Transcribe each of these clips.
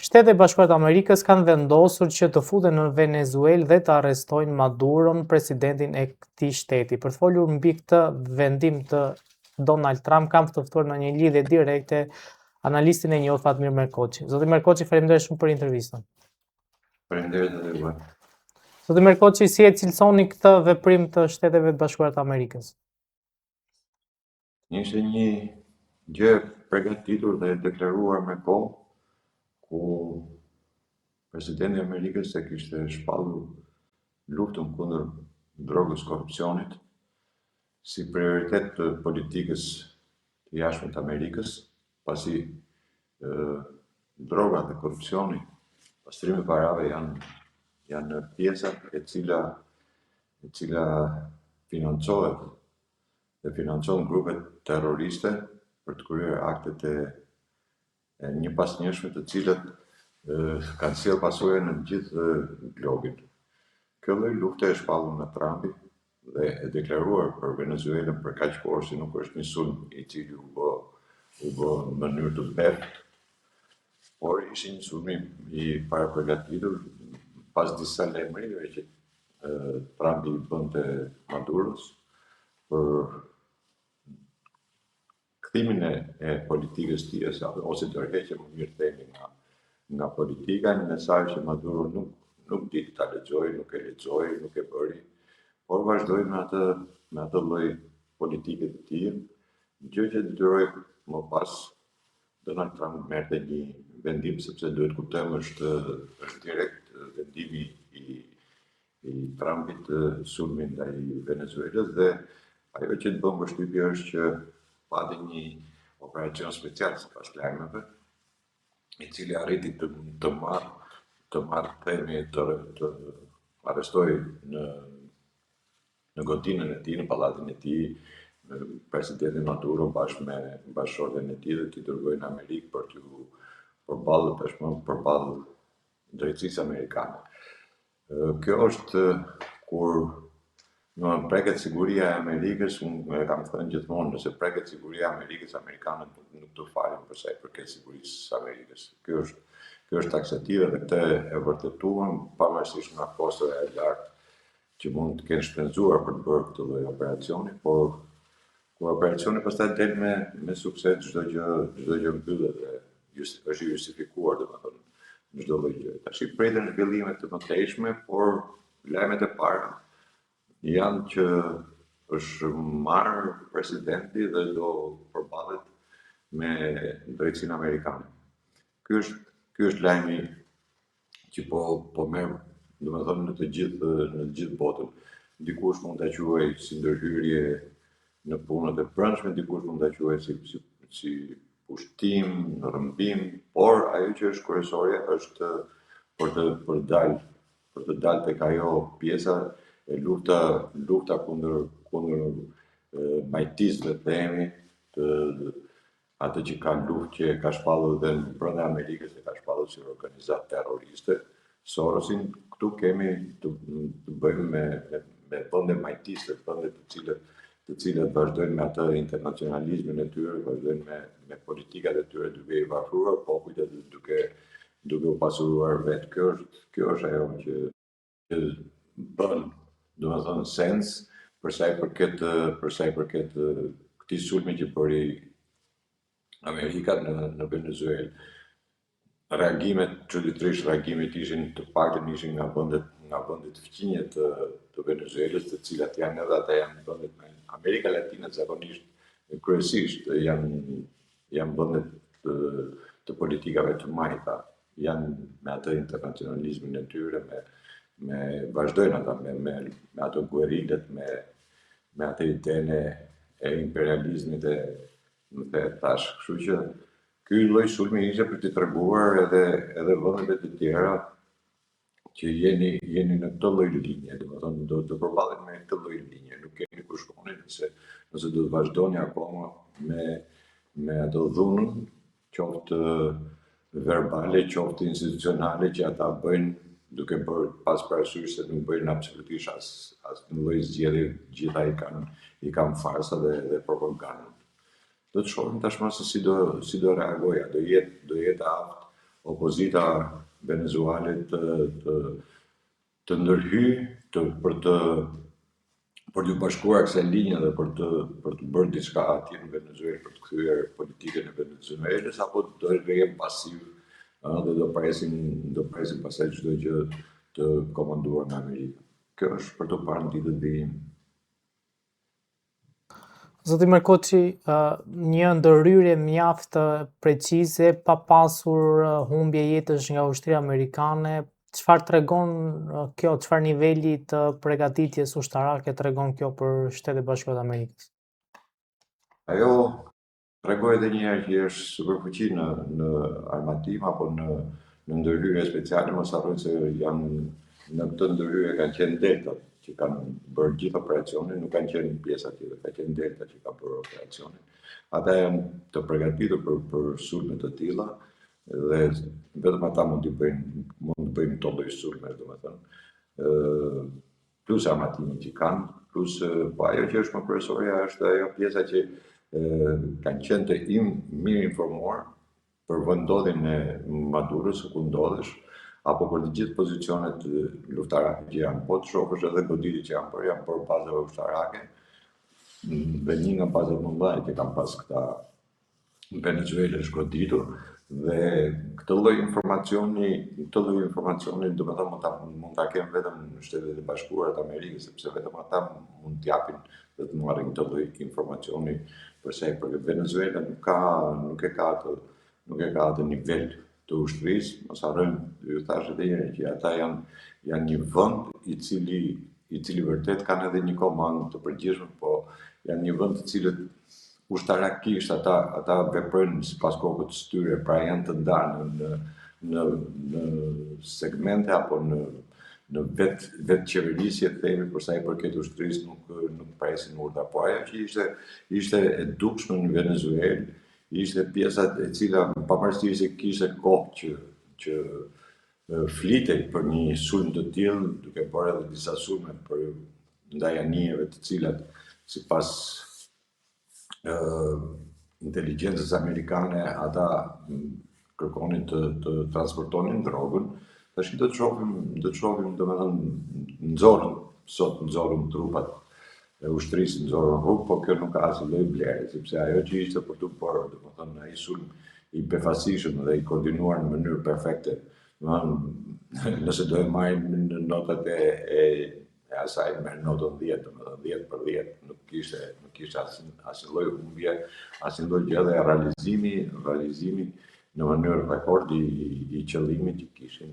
Shtetet e Bashkuara të Amerikës kanë vendosur që të futen në Venezuelë dhe të arrestojnë Maduron, presidentin e këtij shteti. Për të folur mbi këtë vendim të Donald Trump, kam të ftuar në një lidhje direkte analistin e njohur Fatmir Merkoçi. Zoti Merkoçi, faleminderit shumë për intervistën. Faleminderit edhe juve. Zoti Merkoçi, si e cilësoni këtë veprim të Shteteve të Bashkuara të Amerikës? Ishte një gjë përgatitur dhe deklaruar me kohë, ku presidenti i Amerikës e kishte shpallur luftën kundër drogës, korrupsionit si prioritet të politikës të jashtme të Amerikës, pasi droga dhe korrupsioni, pastrimi i parave janë pjesa e cila financohet dhe financon grupet terroriste për të kryer aktet e një pasnjëshme të cilat kanë sjellë pasojë në gjithë globin. Kjo lloj lufte e shpallur nga Trumpi dhe e deklaruar për Venezuelën për kaq kohë se nuk është një sulm i cili u bë në mënyrë të beftë, por ishte një sulm i parapërgatitur pas disa lajmërive që Trumpi i bënte Maduros për kthimin e politikës tij ose tërheqje më mirë themi nga politika, një mesazh që Maduro nuk ditë ta lexojë, nuk e lexoi, nuk e bëri, por vazhdoi me atë lloj politike të tij, gjë që detyroi më pas Donald Trump merrte një vendim, sepse duhet kuptojmë është direkt vendimi i Trumpit sulmi ndaj Venezuelës, dhe ajo që të bën përshtypje është që pati një operacion special sipas lajmeve, i cili arriti të marrë themi të arrestoi në godinën e tij, në pallatin e tij, presidentin Maduro bashkë me bashkëshorten e tij, dhe t'i dërgoi në Amerikë për t'u përballë drejtësisë amerikane. Kjo është kur preket siguria e Amerikës, unë kam thënë gjithmonë, nëse preket siguria e Amerikës, amerikanët nuk të falen për sa i përket sigurisë së Amerikës. Kjo është taksative dhe këtë e vërtetuan pavarësisht nga kosteve e lartë që mund të kenë shpenzuar për të bërë këtë lloj operacioni, por kur operacioni pastaj del me sukses, çdo gjë mbyllet dhe është justifikuar, domethënë çdo lloj gjë. Tash priten zhvillime të mëtejshme, por lajmet e para janë që është marrë presidenti dhe do përballet me drejtsinë amerikane. Ky është lajmi që po merr, domethënë në të gjithë botën. Dikush mund ta quajë si ndërhyrje në punët e brendshme, dikush mund ta quajë si pushtim, rrëmbim, por ajo që është kryesorja është për të dalë tek ajo pjesa e lufta kundër majtisëve, themi, atë që ka luftë që ka shpallur dhe brenda Amerikës, e ka shpallur si organizatë terroriste. Sorosin, këtu kemi të bëjmë me vende majtiste, vende të cilat vazhdojnë me atë internacionalizmin e tyre, vazhdojnë me politikat e tyre duke i varfruar popujt dhe duke u pasuruar vetë. Kjo është ajo që bën, domethënë, sens për sa i përket këtij sulmi që bëri Amerika në Venezuelë. Reagimet ishin të paktën nga vendet fqinje të Venezuelës, të cilat janë edhe ata janë vendet me Amerika Latine zakonisht kryesisht janë vendet të politikave të majta, janë me atë internacionalizmin e tyre, vazhdojnë ata me ato guerilet, me atë idenë e imperializmit e më the tash. Kështu që ky lloj sulmi ishte për t'i treguar edhe vendet e tjera që jeni në këtë lloj linje, domethënë do të përballen me këtë lloj linje, nuk keni ku shkoni nëse do të vazhdoni akoma me ato dhunën, qoftë verbale, qoftë institucionale, që ata bëjnë, duke bërë pas parasysh se nuk bëjnë absolutisht asnjë lloj zgjedhje, gjitha i kanë farsa dhe propagandën. Do të shohim tashmë se si do reagojë, do jetë aftë opozita venezuale të ndërhyjë për t'u bashkuar kësaj linje dhe për të bërë diçka atje në Venezuelë, për të kthyer politikën e Venezuelës, apo do rrihen pasiv dhe do presin pastaj çdo gjë të komanduar nga Amerika. Kjo është për të parë në ditët vijim. Zoti Merkoçi, një ndërhyrje mjaft precize pa pasur humbje jetësh nga ushtria amerikane, çfarë tregon kjo, çfarë niveli të përgatitjes ushtarake tregon kjo për Shtetet Bashkuara të Amerikës? Ajo tregoj edhe një herë që është superfuqi në armatim apo në ndërhyrje speciale, mos harroj se janë në këtë ndërhyrje kanë qenë deltat që kanë bërë gjithë operacionin, nuk kanë qenë pjesa tjetër, ka qenë delta që kanë bërë operacionin. Ata janë të përgatitur për sulme të tilla dhe vetëm ata mund të bëjnë këto lloj sulme, domethënë. Plus armatimin që kanë, plus po ajo që është më kryesorja është ajo pjesa që kanë qenë të mirë informuar për vendodhjen e Maduros ku ndodhesh, apo për të gjithë pozicionet luftarake që janë. Po të shohësh edhe goditjet që janë për bazave ushtarake, dhe një nga bazat më mëdha që kanë pas këta në Venezuelë është goditur, dhe këtë lloj informacioni domethënë mund ta kenë vetëm në Shtetet e Bashkuara të Amerikës, sepse vetëm ata mund t'japin dhe të marrin këtë lloj informacioni përsa i përket. Venezuela nuk e ka atë nivel të ushtrisë. Mos harrojmë, ju thash edhe një herë që ata janë një vend i cili vërtet kanë edhe një komandë të përgjithshme, po janë një vend të cilët ushtarakisht ata veprojnë sipas kokës së tyre, pra janë të ndarë në segmente apo në vetë qeverisje themi përsa i përket ushtrisë nuk presin urdhra. Po ajo që ishte e dukshme në Venezuelë ishte pjesa e cila pavarësisht se kishte kohë që flitej për një sulm të tillë, duke bërë edhe disa sulme për ndaj anijeve të cilat sipas inteligjencës amerikane ata kërkonin të transportonin drogën. Tash do të shohim domethënë nxorën trupat e ushtrisë, nxorën rrugë, po kjo nuk ka asnjë lloj vlere, sepse ajo që ishte për të bërë, domethënë ai sulm i befasishëm dhe i koordinuar në mënyrë perfekte. Domethënë, nëse do e marrim në notat e asaj merr notën 10, domethënë 10 për 10, nuk kishte asnjë lloj humbje, asnjë lloj gjë, dhe realizimi në mënyrë rekord i qëllimit që kishin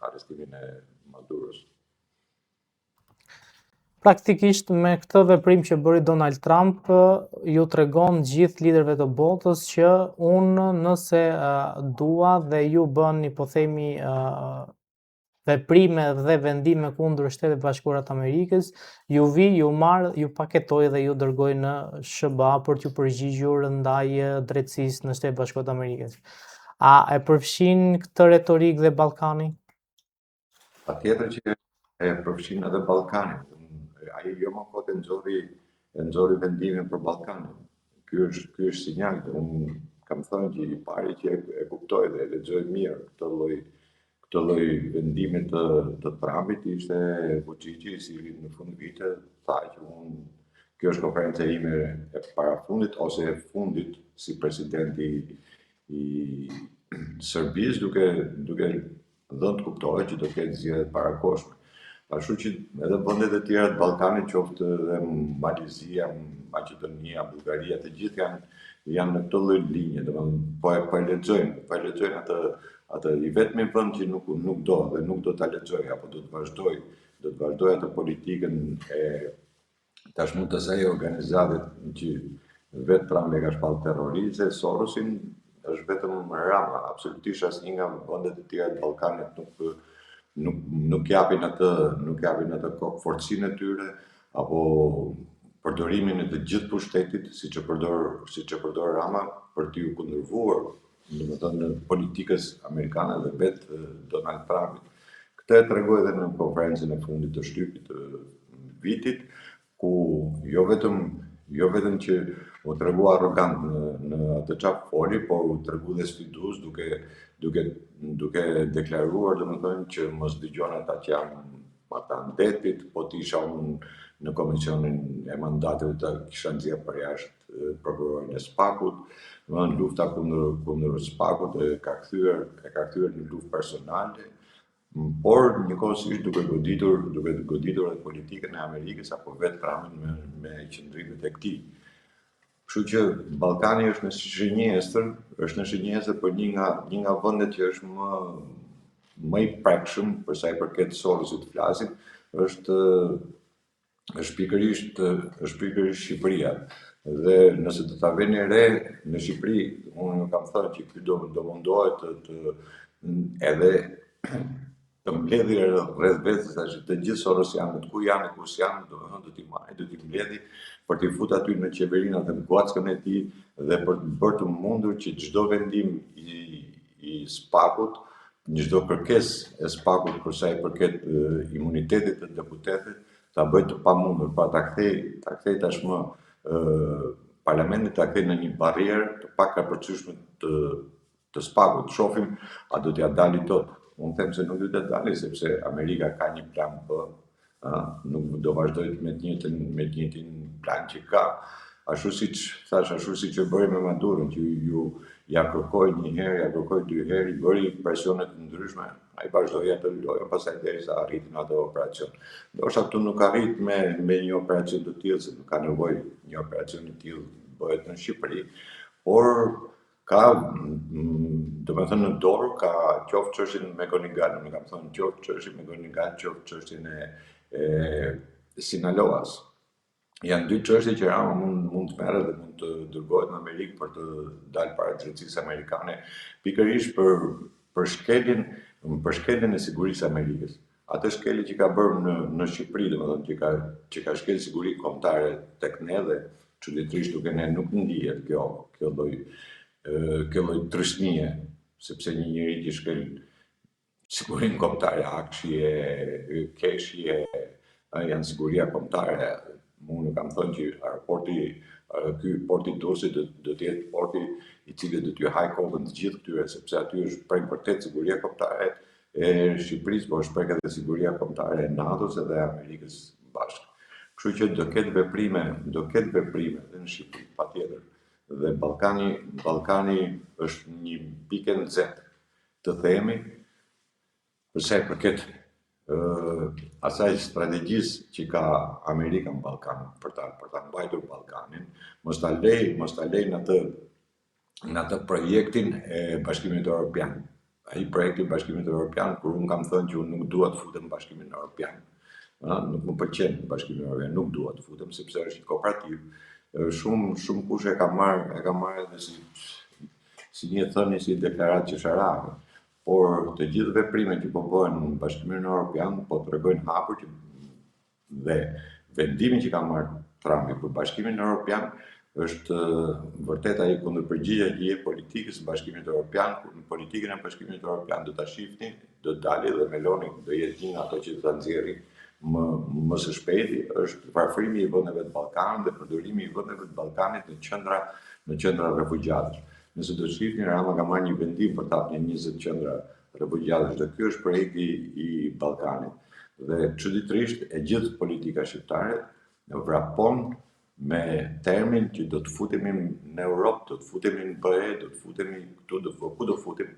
arrestimin e Maduros. Praktikisht me këtë veprim që bëri Donald Trump, ju tregon gjithë liderëve të botës që unë nëse dua dhe ju bëni, po themi, veprime dhe vendime kundër Shtetet Bashkuara të Amerikës, ju vi, ju marr, ju paketoj dhe ju dërgoj në SBA për t'ju përgjigjur ndaj drejtësisë në Shtetet Bashkuara të Amerikës. A e përfshin këtë retorik dhe Ballkani? Patjetër që e përfshin edhe Ballkanin. Ai jo më kot e nxori vendimin për Ballkanin. Ky është sinjal. Unë kam thënë që i pari që e kuptoi dhe e lexoi mirë këtë lloj vendime të Trumpit ishte Vučići, i cili në fund vite tha që kjo është konferenca ime e parafundit ose e fundit si presidenti i Serbisë, duke dhënë të kuptohet që do ketë zgjedhje parakoshme. Ashtu që edhe vendet e tjera të Ballkanit, qoftë edhe Malizia, Maqedonia, Bullgaria, të gjithë janë në këtë lloj linje, domethënë po e lexojnë atë i vetmi vend që nuk do dhe nuk do ta lexojë apo do të vazhdoj atë politikën e tashmë të asaj organizate që vetë Trump e ka shpallë terroriste, Sorosin është vetëm Rama, absolutisht asnjë nga vendet e tjera të Ballkanit nuk japin atë forcinë e tyre apo përdorimin e të gjithë pushtetit siç e përdor Rama për t'i kundërvuar, domethënë politikës amerikane dhe vetë Donald Trumpit. Këtë e tregoi edhe në konferencën e fundit të shtypit të vitit, ku jo vetëm që u tregu arrogant në atë çfarë foli, por u tregu dhe sfidues duke deklaruar domethënë që mos dëgjon ata që janë ata ndetit, po të isha unë në komisionin e mandateve të kisha nxjerr për jashtë prokurorin e SPAK-ut, domethënë lufta kundër SPAK-ut e ka kthyer në luftë personale, por njëkohësisht duke goditur edhe politikën e Amerikës apo vetë Trumpin me qëndrimet e tij. Kështu që Ballkani është në shënjestër për një nga vendet që është më i prekshëm për sa i përket Sorosit të flasim, është pikërisht Shqipëria. Dhe nëse do ta veni re në Shqipëri, unë kam thënë që ky do mundohet edhe të mbledhë rreth vetes të gjithë sorosianët, ku janë, kush janë, domethënë do t'i marrë, do t'i mbledhë për t'i futur aty në qeverinë atë guackën e tij dhe për të bërë të mundur që çdo vendim i SPAK-ut, çdo kërkesë e SPAK-ut për sa i përket imunitetit të deputetëve, ta bëjë të pamundur, pra ta kthej tashmë parlamentin ta kthej në një barrierë të pakapërcyeshme të SPAK-ut. Shohim a do t'ja dalë dot. Unë them se nuk do t'ja dalë sepse Amerika ka një plan B, nuk do vazhdojë me të njëjtin plan që ka. Ashtu siç e bëri me Maduron, që ja kërkoi një herë, ja kërkoi dy herë, i bëri presione të ndryshme, ai vazhdoi atë lojën pastaj derisa arriti në atë operacion. Ndoshta këtu nuk arrit me një operacion të tillë, se nuk ka nevojë një operacion të tillë bëhet në Shqipëri, por ka, domethënë në dorë ka qoftë çështjen me Gonigan, më kam thënë qoftë çështjen me Gonigan, qoftë çështjen e Sinaloas. Janë dy çështje që Rama mund të merret dhe mund të dërgohet në Amerikë për të dalë para drejtësisë amerikane, pikërisht për shkeljen e sigurisë Amerikës. Atë shkelje që ka bërë në Shqipëri, domethënë që ka shkel siguri kombëtare tek ne dhe çuditërisht duke ne nuk ndihet kjo lloj trishnie, sepse një njeri që shkel sigurinë kombëtare, akshije, keshje, janë siguria kombëtare. Unë kam thënë që ky porti i Durrësit do të jetë porti i cili do t'ju haj kokën të gjithë këtyre, sepse aty është prek vërtet siguria kombëtare e Shqipërisë, por është prek edhe siguria kombëtare e NATO-s edhe Amerikës bashkë. Kështu që do ketë veprime edhe në Shqipëri, patjetër. Dhe Ballkani është një pikë e nxehtë, të themi, për sa i përket asaj strategjisë që ka Amerika në Ballkan për ta mbajtur Ballkanin, mos ta lej në atë projektin e Bashkimit Evropian. Ai projekti i Bashkimit Evropian, kur unë kam thënë që unë nuk dua të futem në Bashkimin Evropian. Nuk më pëlqen Bashkimi Evropian, nuk dua të futem sepse është një kooperativ. Shumë kush e ka marrë edhe si një thënie, si deklaratë qesharake. Por të gjithë veprimet që po bëhen në Bashkimin Evropian po tregojnë hapur që dhe vendimi që ka marrë Trumpi për Bashkimin Evropian është vërtet ai kundërpërgjigje që jep politikës së Bashkimit Evropian. Në politikën e Bashkimit Evropian do ta shihni, do të dalë dhe Meloni do jetë një nga ato që do ta nxjerrë më së shpejti, është varfërimi i vendeve të Ballkanit dhe përdorimi i vendeve të Ballkanit në qendra refugjatësh. Nëse do të shihni, Rama ka marrë një vendim për të hapur 20 qendra refugjatësh dhe ky është projekti i Ballkanit. Dhe çuditërisht e gjithë politika shqiptare vrapon me termin që do të futemi në Europë, do të futemi në BE, do të futemi këtu, ku do futemi?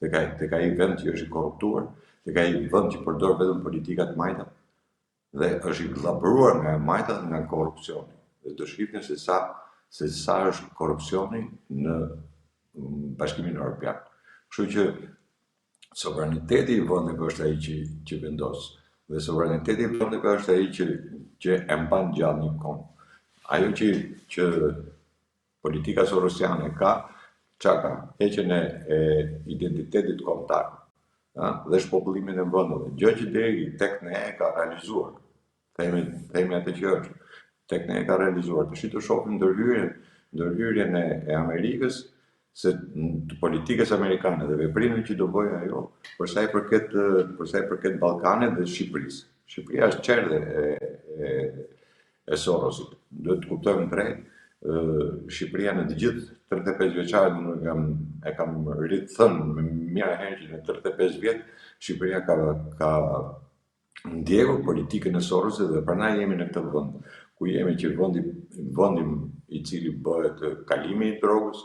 Tek ai vend që është i korruptuar, tek ai vend që përdor vetëm politika të majta dhe është i llabëruar nga e majta dhe nga korrupsioni. Dhe do shihni se sa është korrupsioni në Bashkimin Evropian. Kështu që sovraniteti i vendeve është ai që vendos dhe sovraniteti i vendeve është ai që e mban gjallë një kom. Ajo që politika sorosiane ka, çka ka? Heqjen e identitetit kombëtar, dhe shpopullimin e vendeve. Gjë që deri tek ne e ka realizuar. Themi atë që është. Tek ne e ka realizuar. Tash të shohim ndërhyrjen e Amerikës se të politikës amerikane dhe veprimet që do bëjë ajo për sa i përket Ballkanit dhe Shqipërisë. Shqipëria është çerdhe e Sorosit. Duhet të kuptojmë drejt, Shqipëria në të gjithë 35 vjeçarin e kam rritë thënë me mira herë që në 35 vjet Shqipëria ka ndjekur politikën e Sorosit dhe prandaj jemi në këtë vend ku jemi që vendi i cili bëhet kalimi i drogës,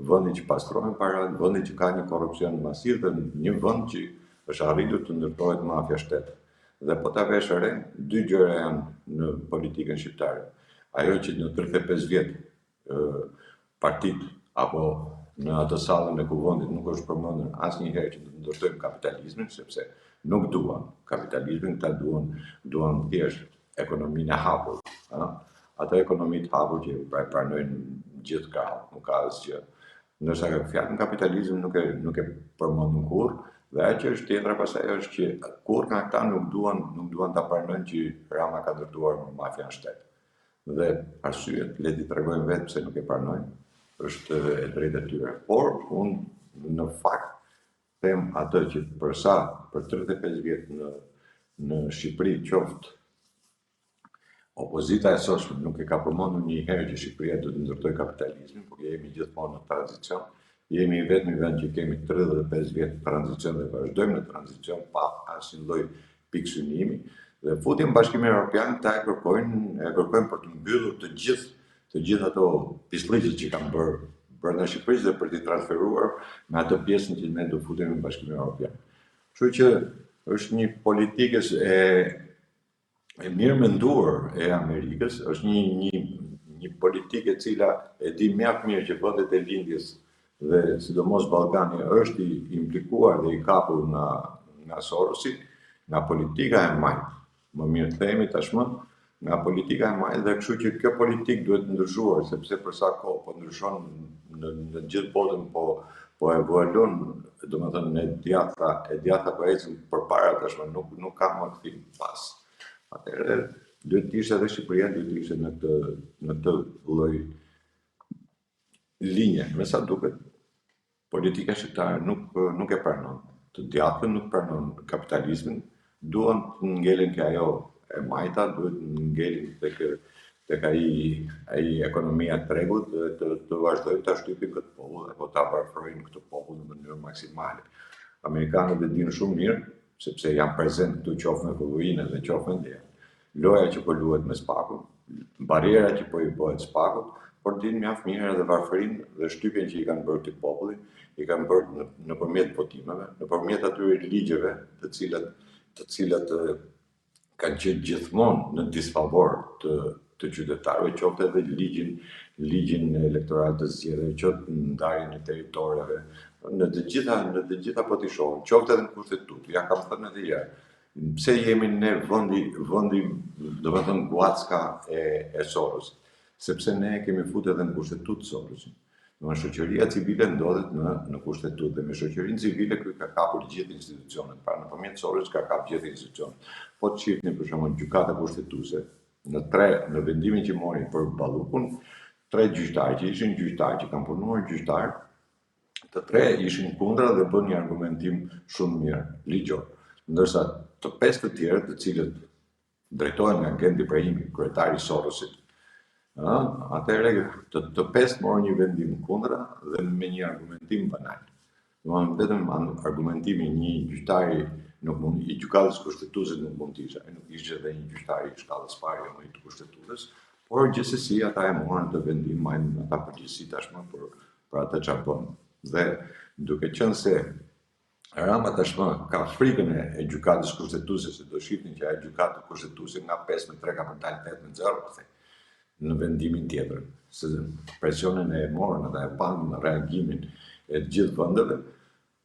vendi që pastrohen parat, vendi që ka një korrupsion masiv dhe një vend që është arritur të ndërtohet mafia shtetë. Dhe po ta vesh re, dy gjëra janë në politikën shqiptare. Ajo që në 35 vjet partit apo në atë sallën e kuvendit nuk është përmendur asnjëherë që të ndërtojmë kapitalizmin, sepse nuk duan kapitalizmin, ta duan thjesht ekonominë e hapur. Ato ekonomi të hapur që pranojnë gjithë krahët, nuk ka asgjë. Ndërsa fjalën kapitalizëm nuk e përmendën kurrë, dhe ajo që është tjetra pastaj është që kur nga këta nuk duan ta pranojnë që Rama ka ndërtuar mafia në shtet. Dhe arsyet le t'i tregojnë vetë pse nuk e pranojnë, është e drejtë e tyre. Por unë në fakt them atë që për 35 vjet në Shqipëri qoftë opozita e sotshme nuk e ka përmendur një herë që Shqipëria do të ndërtojë kapitalizmin, por jemi gjithmonë në tranzicion. Jemi i vetmi vend që kemi 35 vjet tranzicion dhe vazhdojmë në tranzicion pa asnjë lloj pikësynimi. Dhe futjen Bashkimin Evropian ta e kërkojnë për të mbyllur të gjithë ato pislliqet që kanë bërë brenda Shqipërisë dhe për t'i transferuar me atë pjesën që ne do futemi në Bashkimin Evropian. Kështu që është një politikë e mirë menduar e Amerikës, është një politikë e cila e di mjaft mirë që vendet e lindjes dhe sidomos Ballkani është i implikuar dhe i kapur nga Sorosi, nga politika e majtë. Më mirë themi tashmë nga politika e majtë dhe kështu që kjo politikë duhet ndryshuar, sepse për sa kohë po ndryshon në gjithë botën po evoluon, domethënë e djatha po ecën përpara tashmë nuk ka më kthim pas. Atëherë duhet të ishte edhe Shqipëria duhet të ishte në këtë lloj linje. Me sa duket, politika shqiptare nuk e pranon të djathtën, nuk pranon kapitalizmin, duan të ngelen ke ajo e majta, duhet të ngelen tek ai ekonomia e tregut dhe të vazhdojnë ta shtypin këtë popull apo ta varfërojnë këtë popull në mënyrë maksimale. Amerikanët e dinë shumë mirë, sepse janë prezent këtu qoftë me Vulluinë dhe qoftë me Lehën. Loja që po luhet me Spakun, bariera që po i bëhet Spakut, por dinë mjaft mirë edhe varfërinë dhe shtypjen që i kanë bërë këtij populli, i kanë bërë nëpërmjet votimeve, nëpërmjet atyre ligjeve të cilat kanë qenë gjithmonë në disfavor të qytetarëve, qoftë edhe ligjin elektoral të zgjedhjeve, qoftë ndarjen e territoreve, në të gjitha po t'i shohim, qoftë edhe në kushtetutë, ja kam thënë edhe herë. Pse jemi ne vendi domethënë guacka e Sorosit? Sepse ne kemi futur edhe në kushtetutë Sorosin. Domethënë shoqëria civile ndodhet në kushtetutë dhe me shoqërinë civile ky ka kapur gjithë institucionet. Pra nëpërmjet Sorosit ka kapur gjithë institucionet. Po të shihni për shembull gjykata kushtetuese në vendimin që mori për Ballukun, 3 gjyqtarë që ishin gjyqtarë që kanë punuar gjyqtar, të 3 ishin kundra dhe bën një argumentim shumë mirë ligjor. Ndërsa të 5 të tjerë, të cilët drejtohen nga Gendi Ibrahimi, kryetari i Sorosit, atëherë të 5 morën një vendim kundra dhe me një argumentim banal. Domethënë vetëm argumentimi një gjyqtari i gjykatës kushtetuese nuk mund të ishte, nuk ishte edhe një gjyqtar i shkallës parë më të kushtetues, por gjithsesi ata e morën atë vendim, majnë ata përgjegjësi tashmë për atë çfarë bën. Dhe duke qenë se Rama tashmë ka frikën e gjykatës kushtetuese, se do shihni që ajo gjykatë kushtetuese nga 5-3 ka për dalë 8-0 në vendimin tjetër, se presionin e morën ata e panë në reagimin e të gjithë vendeve,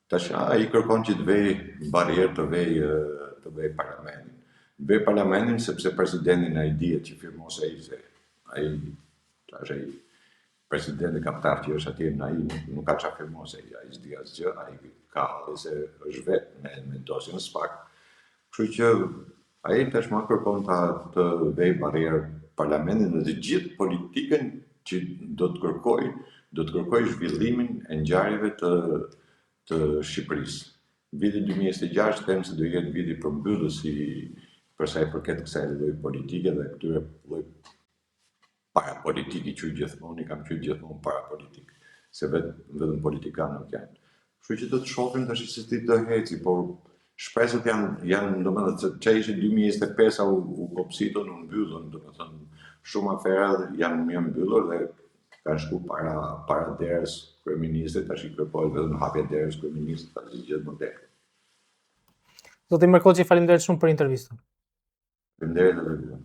tash ai kërkon që të vej barierë, të vej parlamentin. Vej parlamentin sepse presidentin ai dihet që firmos ai se ai presidenti kaptar që është atje në ai nuk ka çfarë firmos ai s'di asgjë, ai ka se është vetë me dosjen SPAK. Kështu që ai tashmë kërkon të vej barierë parlamentin dhe të gjithë politikën që do të kërkoj zhvillimin e ngjarjeve të Shqipërisë. Viti 2026 them se do jetë viti përmbyllës për sa i përket kësaj lloji politike dhe këtyre lloj para politik i kam qenë gjithmonë para politik, se vetëm politikanë nuk janë. Kështu që do të shohim tash se ti do heci, por shpresat janë domethënë se çka ishte 2025 u kopsitën, u mbyllën, domethënë shumë afera janë mbyllur dhe kanë shku para derës kryeministit, tash i kërkohet vetëm hapja derës kryeministit, tash gjithë model. Zoti Merkolçi, faleminderit shumë për intervistën. Faleminderit edhe ju.